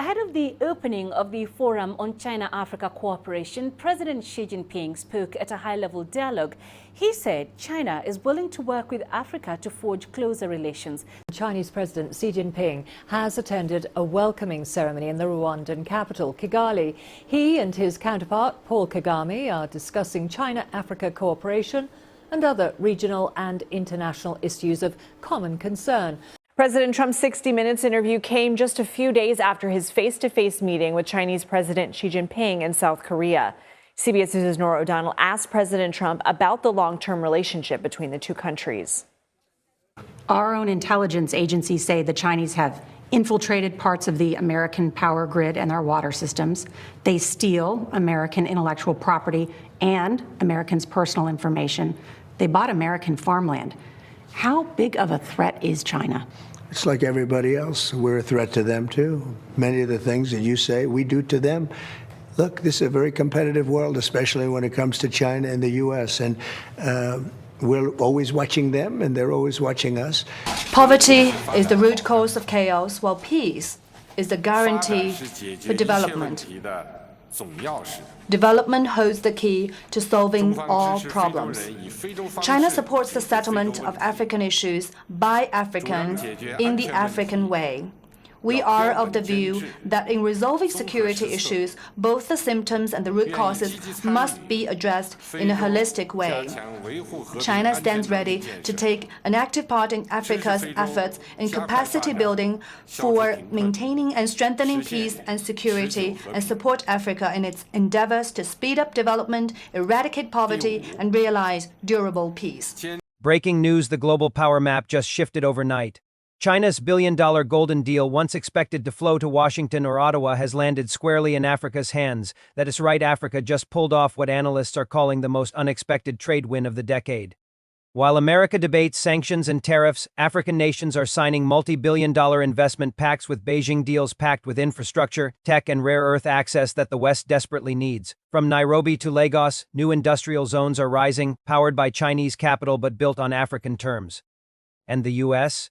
Ahead of the opening of the Forum on China-Africa Cooperation, President Xi Jinping spoke at a high-level dialogue. He said China is willing to work with Africa to forge closer relations. Chinese President Xi Jinping has attended a welcoming ceremony in the Rwandan capital, Kigali. He and his counterpart, Paul Kagame, are discussing China-Africa cooperation and other regional and international issues of common concern. President Trump's 60 Minutes interview came just a few days after his face-to-face meeting with Chinese President Xi Jinping in South Korea. CBS News' Nora O'Donnell asked President Trump about the long-term relationship between the two countries. Our own intelligence agencies say the Chinese have infiltrated parts of the American power grid and our water systems. They steal American intellectual property and Americans' personal information. They bought American farmland. How big of a threat is China? It's like everybody else. We're a threat to them, too. Many of the things that you say, we do to them. Look, this is a very competitive world, especially when it comes to China and the U.S., and we're always watching them, and they're always watching us. Poverty is the root cause of chaos, while peace is the guarantee for development. Development holds the key to solving all problems. China supports the settlement of African issues by Africans in the African way. We are of the view that in resolving security issues, both the symptoms and the root causes must be addressed in a holistic way. China stands ready to take an active part in Africa's efforts in capacity building for maintaining and strengthening peace and security, and support Africa in its endeavors to speed up development, eradicate poverty, and realize durable peace. Breaking news: the global power map just shifted overnight. China's billion-dollar Golden Deal, once expected to flow to Washington or Ottawa, has landed squarely in Africa's hands. That is right, Africa just pulled off what analysts are calling the most unexpected trade win of the decade. While America debates sanctions and tariffs, African nations are signing multi-billion-dollar investment pacts with Beijing, deals packed with infrastructure, tech, and rare earth access that the West desperately needs. From Nairobi to Lagos, new industrial zones are rising, powered by Chinese capital but built on African terms. And the U.S.?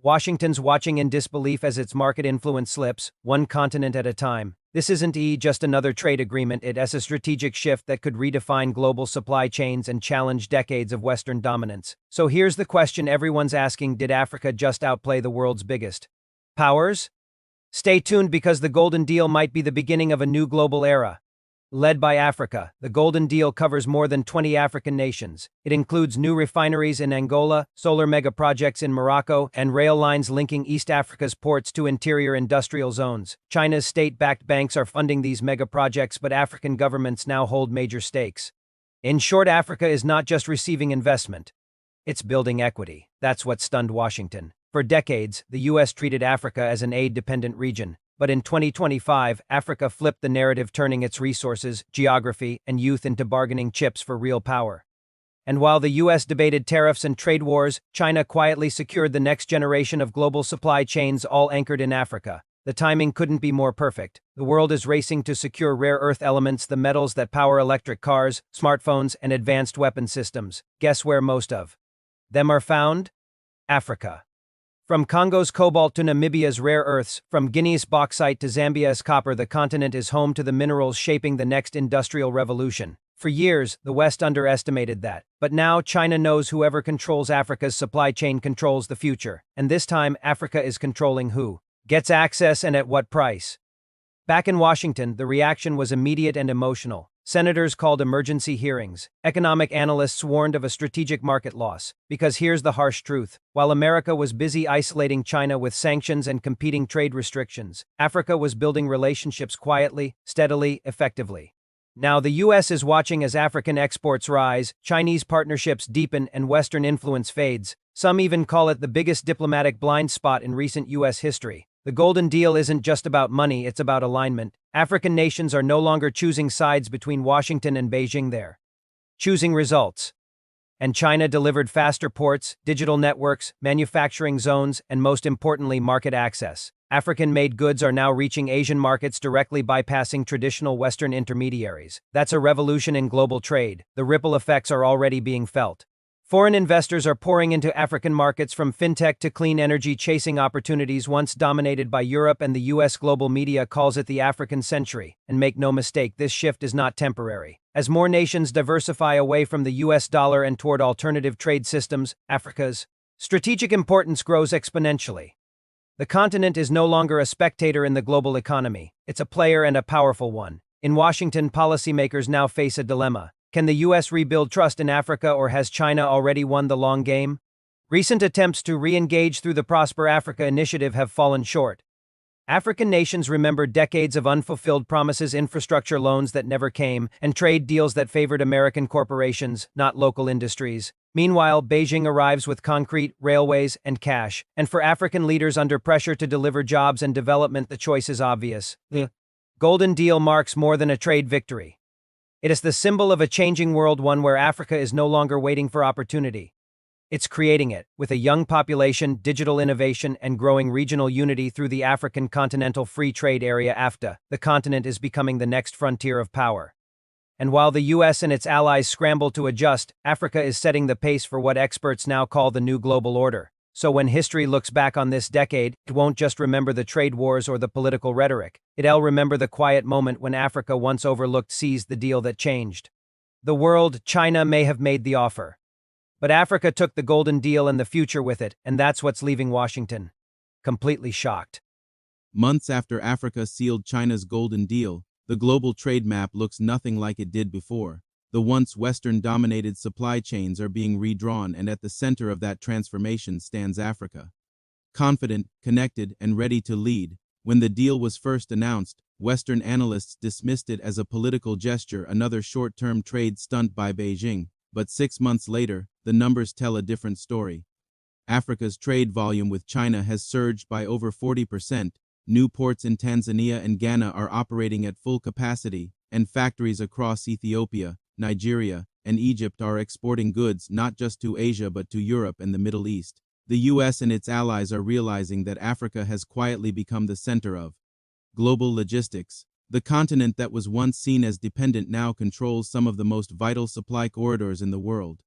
Washington's watching in disbelief as its market influence slips, one continent at a time. This isn't just another trade agreement, it's a strategic shift that could redefine global supply chains and challenge decades of Western dominance. So here's the question everyone's asking: did Africa just outplay the world's biggest powers? Stay tuned, because the Golden Deal might be the beginning of a new global era. Led by Africa, the Golden Deal covers more than 20 African nations. It includes new refineries in Angola, solar megaprojects in Morocco, and rail lines linking East Africa's ports to interior industrial zones. China's state-backed banks are funding these megaprojects, but African governments now hold major stakes. In short, Africa is not just receiving investment. It's building equity. That's what stunned Washington. For decades, the U.S. treated Africa as an aid-dependent region. But in 2025, Africa flipped the narrative, turning its resources, geography, and youth into bargaining chips for real power. And while the U.S. debated tariffs and trade wars, China quietly secured the next generation of global supply chains, all anchored in Africa. The timing couldn't be more perfect. The world is racing to secure rare earth elements, the metals that power electric cars, smartphones, and advanced weapon systems. Guess where most of them are found? Africa. From Congo's cobalt to Namibia's rare earths, from Guinea's bauxite to Zambia's copper, the continent is home to the minerals shaping the next industrial revolution. For years, the West underestimated that. But now China knows whoever controls Africa's supply chain controls the future. And this time, Africa is controlling who gets access and at what price. Back in Washington, the reaction was immediate and emotional. Senators called emergency hearings. Economic analysts warned of a strategic market loss. Because here's the harsh truth: while America was busy isolating China with sanctions and competing trade restrictions, Africa was building relationships quietly, steadily, effectively. Now the U.S. is watching as African exports rise, Chinese partnerships deepen, and Western influence fades. Some even call it the biggest diplomatic blind spot in recent U.S. history. The Golden Deal isn't just about money, it's about alignment. African nations are no longer choosing sides between Washington and Beijing, they're choosing results. And China delivered faster ports, digital networks, manufacturing zones, and most importantly, market access. African-made goods are now reaching Asian markets directly, bypassing traditional Western intermediaries. That's a revolution in global trade. The ripple effects are already being felt. Foreign investors are pouring into African markets from fintech to clean energy, chasing opportunities once dominated by Europe, and the US global media calls it the African century. And make no mistake, this shift is not temporary. As more nations diversify away from the US dollar and toward alternative trade systems, Africa's strategic importance grows exponentially. The continent is no longer a spectator in the global economy. It's a player, and a powerful one. In Washington, policymakers now face a dilemma. Can the U.S. rebuild trust in Africa, or has China already won the long game? Recent attempts to re-engage through the Prosper Africa initiative have fallen short. African nations remember decades of unfulfilled promises, infrastructure loans that never came, and trade deals that favored American corporations, not local industries. Meanwhile, Beijing arrives with concrete, railways, and cash. And for African leaders under pressure to deliver jobs and development, the choice is obvious. The Golden Deal marks more than a trade victory. It is the symbol of a changing world, one where Africa is no longer waiting for opportunity. It's creating it, with a young population, digital innovation, and growing regional unity through the African Continental Free Trade Area (AFTA. The continent is becoming the next frontier of power. And while the US and its allies scramble to adjust, Africa is setting the pace for what experts now call the new global order. So when history looks back on this decade, it won't just remember the trade wars or the political rhetoric. It'll remember the quiet moment when Africa, once overlooked, seized the deal that changed. The world, China, may have made the offer. But Africa took the Golden Deal and the future with it, and that's what's leaving Washington completely shocked. Months after Africa sealed China's Golden Deal, the global trade map looks nothing like it did before. The once Western-dominated supply chains are being redrawn, and at the center of that transformation stands Africa. Confident, connected, and ready to lead, when the deal was first announced, Western analysts dismissed it as a political gesture, another short-term trade stunt by Beijing. But 6 months later, the numbers tell a different story. Africa's trade volume with China has surged by over 40%. New ports in Tanzania and Ghana are operating at full capacity, and factories across Ethiopia, Nigeria, and Egypt are exporting goods not just to Asia but to Europe and the Middle East. The US and its allies are realizing that Africa has quietly become the center of global logistics. The continent that was once seen as dependent now controls some of the most vital supply corridors in the world.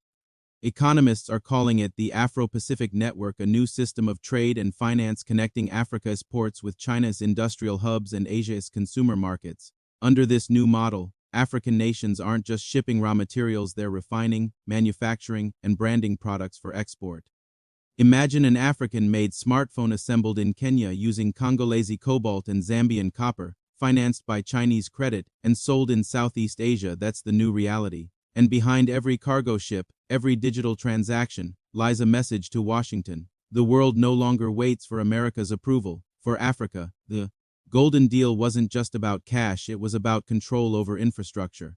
Economists are calling it the Afro-Pacific Network, a new system of trade and finance connecting Africa's ports with China's industrial hubs and Asia's consumer markets. Under this new model, African nations aren't just shipping raw materials, they're refining, manufacturing, and branding products for export. Imagine an African-made smartphone assembled in Kenya using Congolese cobalt and Zambian copper, financed by Chinese credit, and sold in Southeast Asia. That's the new reality. And behind every cargo ship, every digital transaction, lies a message to Washington. The world no longer waits for America's approval. For Africa, the Golden Deal wasn't just about cash, it was about control over infrastructure.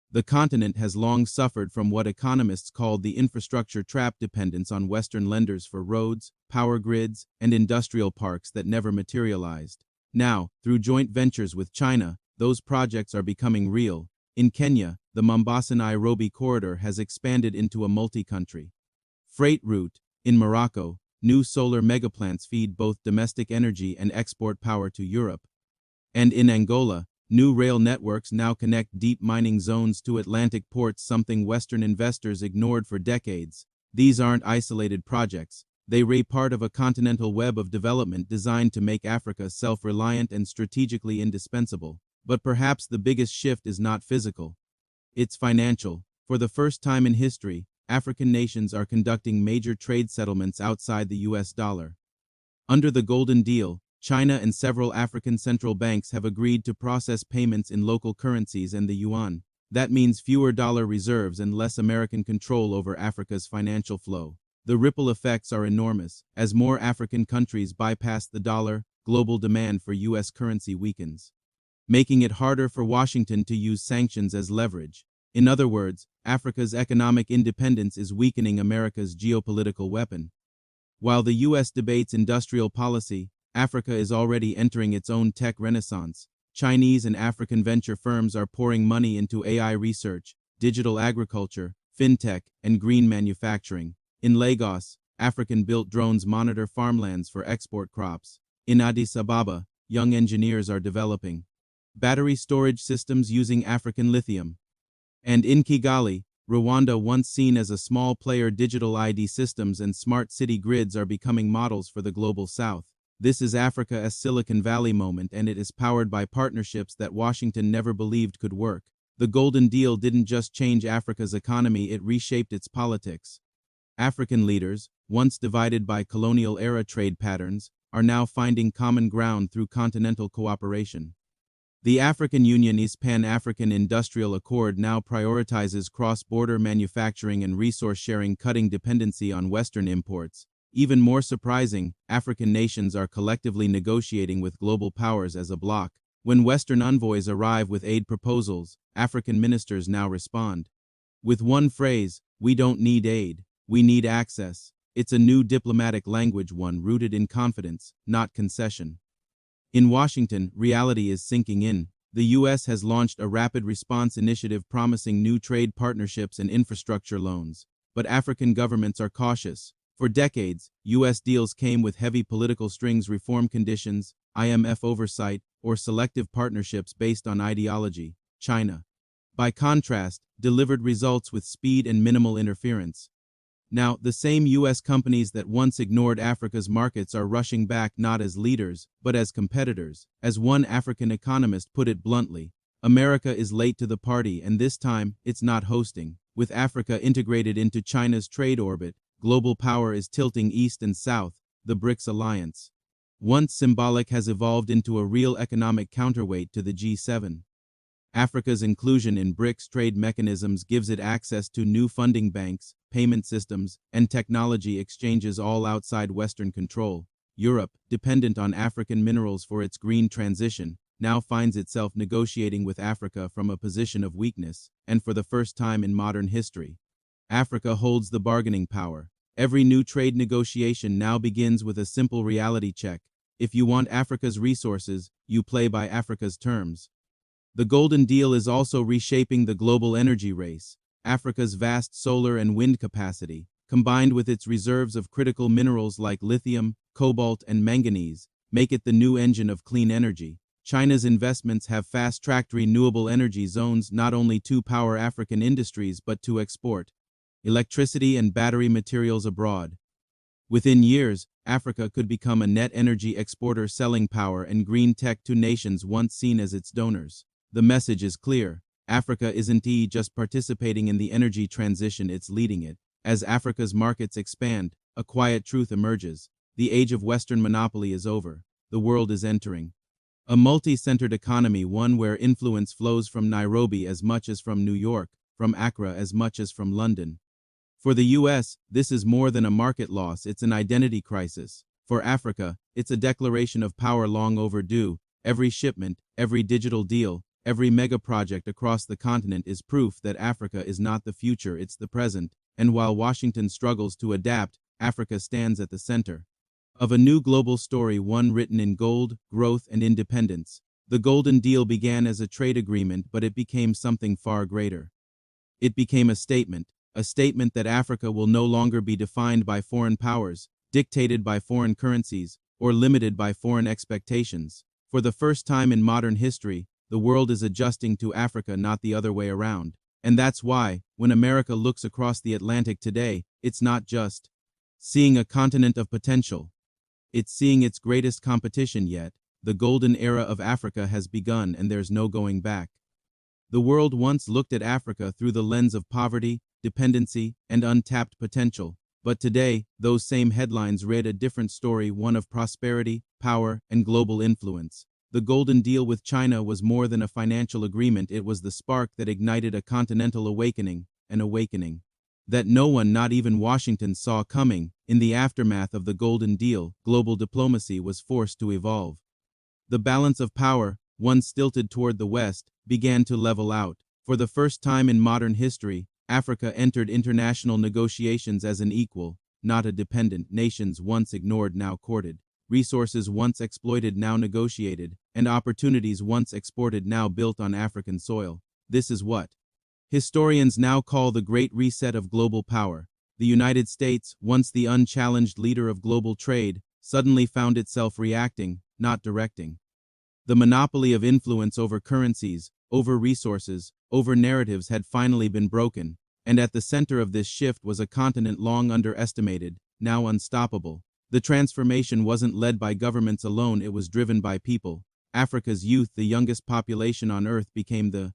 The continent has long suffered from what economists called the infrastructure trap, dependence on Western lenders for roads, power grids, and industrial parks that never materialized. Now, through joint ventures with China, those projects are becoming real. In Kenya, the Mombasa-Nairobi corridor has expanded into a multi-country freight route. In Morocco, new solar megaplants feed both domestic energy and export power to Europe. And in Angola, new rail networks now connect deep mining zones to Atlantic ports, something Western investors ignored for decades. These aren't isolated projects. They are part of a continental web of development designed to make Africa self-reliant and strategically indispensable. But perhaps the biggest shift is not physical. It's financial. For the first time in history, African nations are conducting major trade settlements outside the US dollar. Under the Golden Deal, China and several African central banks have agreed to process payments in local currencies and the yuan. That means fewer dollar reserves and less American control over Africa's financial flow. The ripple effects are enormous. As more African countries bypass the dollar, global demand for US currency weakens, making it harder for Washington to use sanctions as leverage. In other words, Africa's economic independence is weakening America's geopolitical weapon. While the US debates industrial policy, Africa is already entering its own tech renaissance. Chinese and African venture firms are pouring money into AI research, digital agriculture, fintech, and green manufacturing. In Lagos, African-built drones monitor farmlands for export crops. In Addis Ababa, young engineers are developing battery storage systems using African lithium. And in Kigali, Rwanda, once seen as a small player, digital ID systems and smart city grids are becoming models for the global south. This is Africa's Silicon Valley moment, and it is powered by partnerships that Washington never believed could work. The Golden Deal didn't just change Africa's economy, it reshaped its politics. African leaders, once divided by colonial-era trade patterns, are now finding common ground through continental cooperation. The African Union's Pan-African Industrial Accord now prioritizes cross-border manufacturing and resource sharing, cutting dependency on Western imports. Even more surprising, African nations are collectively negotiating with global powers as a bloc. When Western envoys arrive with aid proposals, African ministers now respond with one phrase: we don't need aid, we need access. It's a new diplomatic language, one rooted in confidence, not concession. In Washington, reality is sinking in. The U.S. has launched a rapid response initiative promising new trade partnerships and infrastructure loans. But African governments are cautious. For decades, U.S. deals came with heavy political strings, reform conditions, IMF oversight, or selective partnerships based on ideology. China, by contrast, delivered results with speed and minimal interference. Now, the same U.S. companies that once ignored Africa's markets are rushing back, not as leaders, but as competitors. As one African economist put it bluntly, America is late to the party, and this time, it's not hosting. With Africa integrated into China's trade orbit, global power is tilting east and south. The BRICS alliance, once symbolic, has evolved into a real economic counterweight to the G7. Africa's inclusion in BRICS trade mechanisms gives it access to new funding banks, payment systems, and technology exchanges, all outside Western control. Europe, dependent on African minerals for its green transition, now finds itself negotiating with Africa from a position of weakness, and for the first time in modern history, Africa holds the bargaining power. Every new trade negotiation now begins with a simple reality check. If you want Africa's resources, you play by Africa's terms. The Golden Deal is also reshaping the global energy race. Africa's vast solar and wind capacity, combined with its reserves of critical minerals like lithium, cobalt, and manganese, make it the new engine of clean energy. China's investments have fast-tracked renewable energy zones not only to power African industries but to export electricity and battery materials abroad. Within years, Africa could become a net energy exporter, selling power and green tech to nations once seen as its donors. The message is clear. Africa isn't just participating in the energy transition, it's leading it. As Africa's markets expand, a quiet truth emerges. The age of Western monopoly is over. The world is entering a multi-centered economy, one where influence flows from Nairobi as much as from New York, from Accra as much as from London. For the U.S., this is more than a market loss, it's an identity crisis. For Africa, it's a declaration of power long overdue. Every shipment, every digital deal, every mega project across the continent is proof that Africa is not the future, it's the present. And while Washington struggles to adapt, Africa stands at the center of a new global story, one written in gold, growth, and independence. The Golden Deal began as a trade agreement, but it became something far greater. It became a statement that Africa will no longer be defined by foreign powers, dictated by foreign currencies, or limited by foreign expectations. For the first time in modern history, the world is adjusting to Africa, not the other way around. And that's why, when America looks across the Atlantic today, it's not just seeing a continent of potential. It's seeing its greatest competition yet. The golden era of Africa has begun, and there's no going back. The world once looked at Africa through the lens of poverty, dependency, and untapped potential. But today, those same headlines read a different story, one of prosperity, power, and global influence. The Golden Deal with China was more than a financial agreement, it was the spark that ignited a continental awakening, an awakening that no one, not even Washington, saw coming. In the aftermath of the Golden Deal, global diplomacy was forced to evolve. The balance of power, once tilted toward the West, began to level out. For the first time in modern history, Africa entered international negotiations as an equal, not a dependent. Nations once ignored now courted. Resources once exploited now negotiated, and opportunities once exported now built on African soil. This is what historians now call the Great Reset of global power. The United States, once the unchallenged leader of global trade, suddenly found itself reacting, not directing. The monopoly of influence over currencies, over resources, over narratives had finally been broken. And at the center of this shift was a continent long underestimated, now unstoppable. The transformation wasn't led by governments alone, it was driven by people. Africa's youth, the youngest population on Earth, became the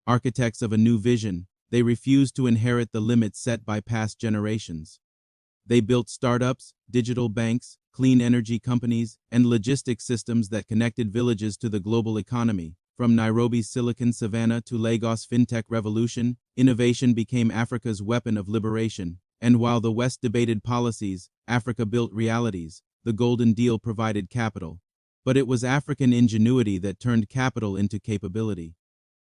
architects of a new vision. They refused to inherit the limits set by past generations. They built startups, digital banks, clean energy companies, and logistics systems that connected villages to the global economy. From Nairobi's Silicon Savannah to Lagos' fintech revolution, innovation became Africa's weapon of liberation. And while the West debated policies, Africa built realities. The Golden Deal provided capital. But it was African ingenuity that turned capital into capability.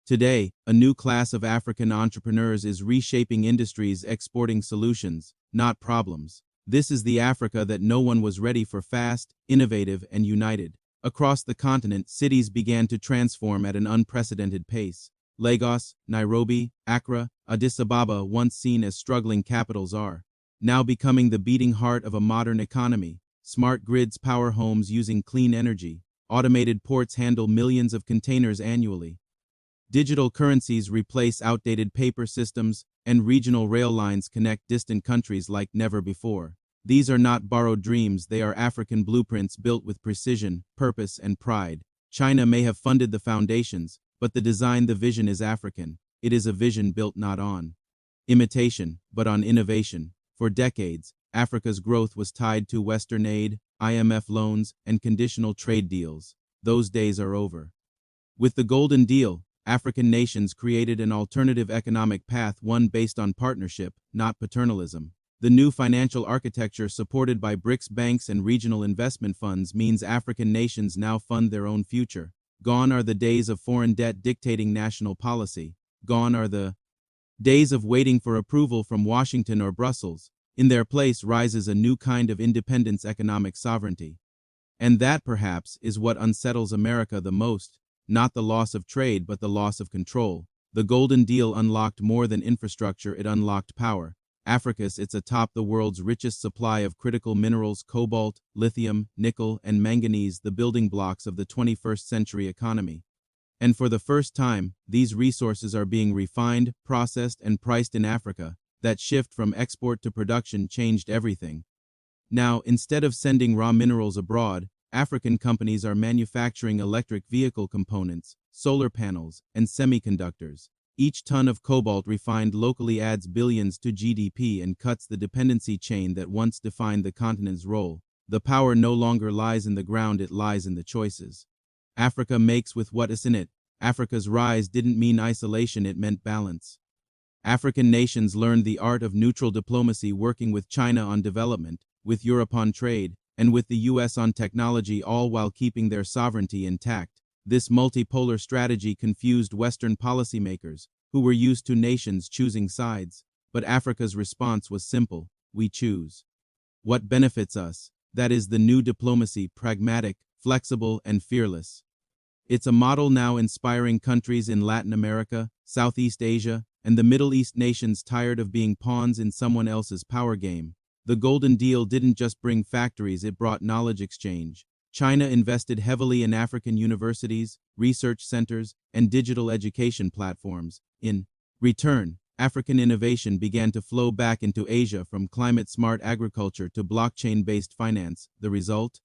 Today, a new class of African entrepreneurs is reshaping industries, exporting solutions, not problems. This is the Africa that no one was ready for: fast, innovative, and united. Across the continent, cities began to transform at an unprecedented pace. Lagos, Nairobi, Accra, Addis Ababa, once seen as struggling capitals, are now becoming the beating heart of a modern economy. Smart grids power homes using clean energy. Automated ports handle millions of containers annually. Digital currencies replace outdated paper systems, and regional rail lines connect distant countries like never before. These are not borrowed dreams, they are African blueprints built with precision, purpose, and pride. China may have funded the foundations, but the design, the vision is African. It is a vision built not on imitation, but on innovation. For decades, Africa's growth was tied to Western aid, IMF loans, and conditional trade deals. Those days are over. With the Golden Deal, African nations created an alternative economic path, one based on partnership, not paternalism. The new financial architecture supported by BRICS banks and regional investment funds means African nations now fund their own future. Gone are the days of foreign debt dictating national policy. Gone are the days of waiting for approval from Washington or Brussels. In their place rises a new kind of independence, economic sovereignty. And that, perhaps, is what unsettles America the most. Not the loss of trade, but the loss of control. The Golden Deal unlocked more than infrastructure, it unlocked power. Africa sits atop the world's richest supply of critical minerals: cobalt, lithium, nickel, and manganese, the building blocks of the 21st century economy. And for the first time, these resources are being refined, processed, and priced in Africa. That shift from export to production changed everything. Now, instead of sending raw minerals abroad, African companies are manufacturing electric vehicle components, solar panels, and semiconductors. Each ton of cobalt refined locally adds billions to GDP and cuts the dependency chain that once defined the continent's role. The power no longer lies in the ground, it lies in the choices Africa makes with what is in it. Africa's rise didn't mean isolation, it meant balance. African nations learned the art of neutral diplomacy, working with China on development, with Europe on trade, and with the US on technology, all while keeping their sovereignty intact. This multipolar strategy confused Western policymakers, who were used to nations choosing sides. But Africa's response was simple: we choose what benefits us. That is the new diplomacy: pragmatic, flexible, and fearless. It's a model now inspiring countries in Latin America, Southeast Asia, and the Middle East, nations tired of being pawns in someone else's power game. The Golden Deal didn't just bring factories, it brought knowledge exchange. China invested heavily in African universities, research centers, and digital education platforms. In return, African innovation began to flow back into Asia, from climate-smart agriculture to blockchain-based finance. The result?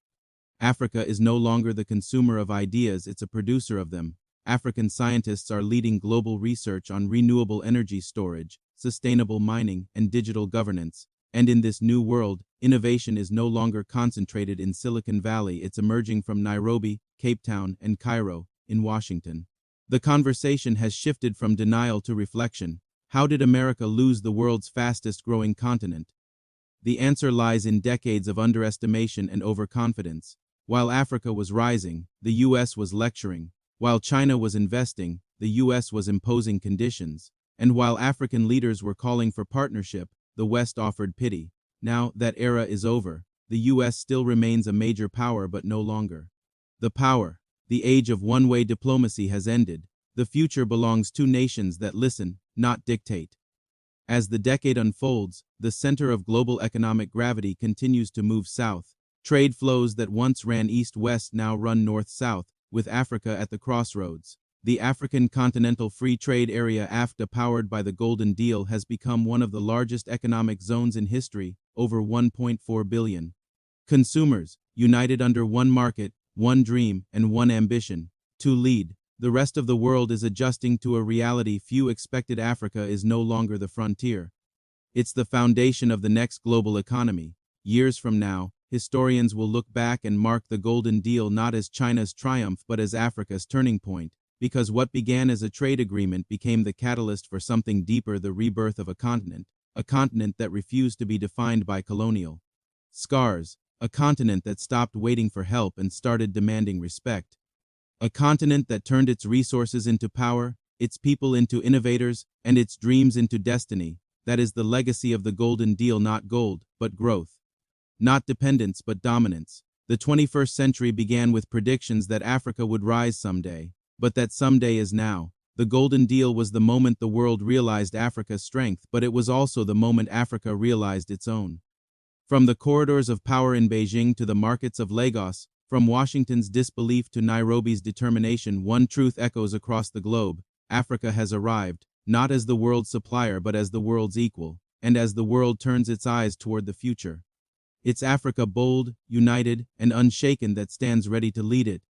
Africa is no longer the consumer of ideas, it's a producer of them. African scientists are leading global research on renewable energy storage, sustainable mining, and digital governance. And in this new world, innovation is no longer concentrated in Silicon Valley, it's emerging from Nairobi, Cape Town, and Cairo, in Washington. The conversation has shifted from denial to reflection. How did America lose the world's fastest growing continent? The answer lies in decades of underestimation and overconfidence. While Africa was rising, the US was lecturing. While China was investing, the US was imposing conditions. And while African leaders were calling for partnership, the West offered pity. Now that era is over. The US still remains a major power, but no longer. The age of one-way diplomacy has ended. The future belongs to nations that listen, not dictate. As the decade unfolds, the center of global economic gravity continues to move south. Trade flows that once ran east-west now run north-south, with Africa at the crossroads. The African Continental Free Trade Area AfCFTA, powered by the Golden Deal, has become one of the largest economic zones in history, over 1.4 billion consumers, united under one market, one dream, and one ambition, to lead. The rest of the world is adjusting to a reality few expected. Africa is no longer the frontier. It's the foundation of the next global economy. Years from now, historians will look back and mark the Golden Deal not as China's triumph but as Africa's turning point, because what began as a trade agreement became the catalyst for something deeper, the rebirth of a continent that refused to be defined by colonial scars, a continent that stopped waiting for help and started demanding respect. A continent that turned its resources into power, its people into innovators, and its dreams into destiny. That is the legacy of the Golden Deal, not gold, but growth. Not dependence, but dominance. The 21st century began with predictions that Africa would rise someday, but that someday is now. The Golden Deal was the moment the world realized Africa's strength, but it was also the moment Africa realized its own. From the corridors of power in Beijing to the markets of Lagos, from Washington's disbelief to Nairobi's determination, one truth echoes across the globe: Africa has arrived, not as the world's supplier but as the world's equal, and as the world turns its eyes toward the future. It's Africa, bold, united, and unshaken, that stands ready to lead it.